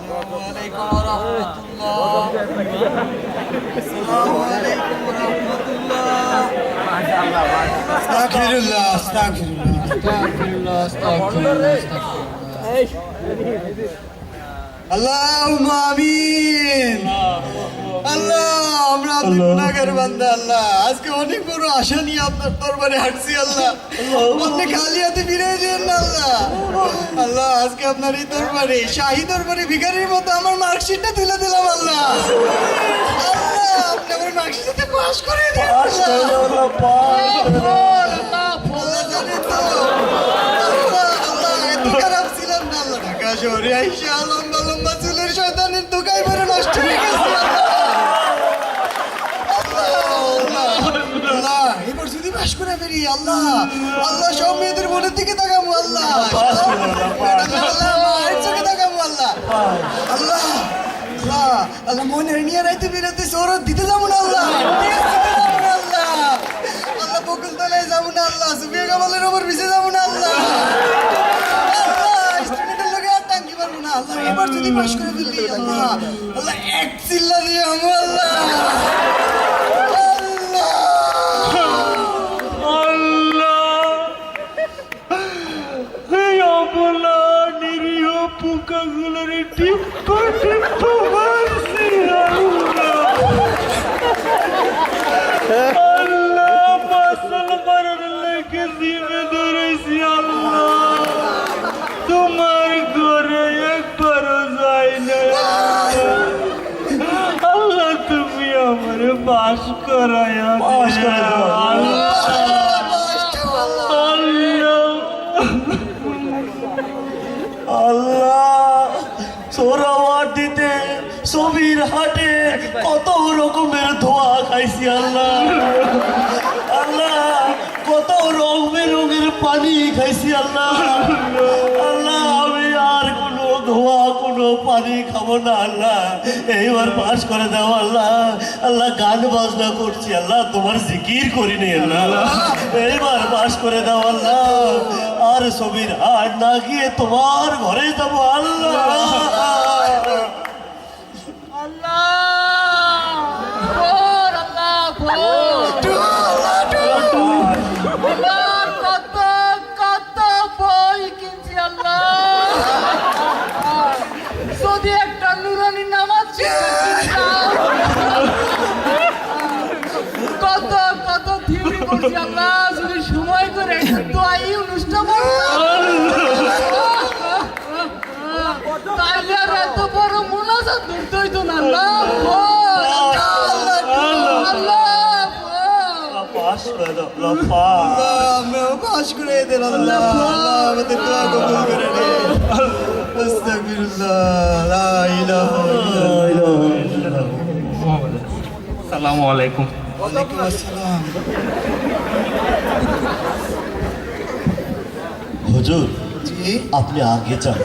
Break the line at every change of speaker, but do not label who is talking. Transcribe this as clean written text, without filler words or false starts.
আলাইকুম ওয়া রাহমাতুল্লাহ। আসসালামু আলাইকুম ওয়া রাহমাতুল্লাহ। আস্তাগফিরুল্লাহ, আস্তাগফিরুল্লাহ, আল্লাহুম্মা আমিন। আল্লাহ, আমরা আপনার গুনাহগার বান্দা। আল্লাহ, আজকে অনেক বড় আশা নিয়ে আপনার দরবারে হাঁটছি। আল্লাহ, আপনি খালি হাতে ফিরে দিন না। আল্লাহ, আল্লাহ, আজকে আপনার এই দরবারে, শাহী দরবারে ভিখারির মতো আমার মার্কশিটটা তুলে দিলাম। আল্লাহ, আল্লাহ, আপনি আমার মার্কশিটে পাস করে দিন। আল্লাহ, জানেন তো, আল্লাহ, এত খারাপ ছিলাম না। আল্লাহ, ঢাকা শহরে আইসা লম্বা লম্বা চুলের শয়তানের দোকায় পরে নষ্ট হয়ে গেছে। আল্লাহ, এবার যদি পাস করে ফেরি, আল্লাহ, আল্লাহ, সব মেয়েদের মনের দিকে তাকাবো। আল্লাহ, আল্লাহ, মায়ের চোখে তাকাবো। আল্লাহ, আল্লাহ, আল্লাহ, আল্লাহ, মনের নিয়ে রাইতে বেরোতে শহরত দিতে যাবো না। আল্লাহ, আল্লাহ, আল্লাহ, বকুল তলায় যাবো না। আল্লাহ, সুফিয়া কামালের ওপর মিশে যাবো না। আল্লাহ, আল্লাহ, স্টুডেন্টের লোকে আর টাঙ্কি পারবো না। আল্লাহ, এবার যদি পাস করে ফেললি, আল্লাহ, আল্লাহ, এক চিল্লা দিয়ে আমো। আল্লাহ,
তোমার ঘরে একবারও যাই না। আল্লাহ, তুমি আমার বাস করায়া আল্লাহ, সোহরাওয়ার্দীতে ছবির হাটে কত রকমের ধোয়া খাইছি। আল্লাহ, আল্লাহ, কত রং বেরঙের পানি খাইছি। আল্লাহ, আল্লাহ, আমি আর কোনো ধোয়া কোনো পানি খাবো না। আল্লাহ, এইবার পাস করে দাও। আল্লাহ, আল্লাহ, গান বাজনা করছি। আল্লাহ, তোমার জিকির করিনি। আল্লাহ, এইবার পাস করে দাও। আল্লাহ, আর ছবির হাট না গিয়ে তোমার ঘরে যাবো। আল্লাহ,
যদি একটা নুরানি নামাজ কত কত থিওরি করছি। আল্লাহ, যদি সময় করে একটা দোয়াই অনুষ্ঠান তাইলে আর এত বড় মোনাজাত ধরতে হইতো না। আল্লাহ,
পাস করে দাও। আল্লাহ,
আমরাও পাস করে দেন। আল্লাহ, আল্লাহ, আমাদের দোয়া কবুল করে নিন। আস্তাগফিরুল্লাহ, লা ইলাহা ইল্লাল্লাহ।
আসসালামু আলাইকুম।
ওয়ালাইকুম আসসালাম।
হুজুর,
জি,
আপনি আগে যান।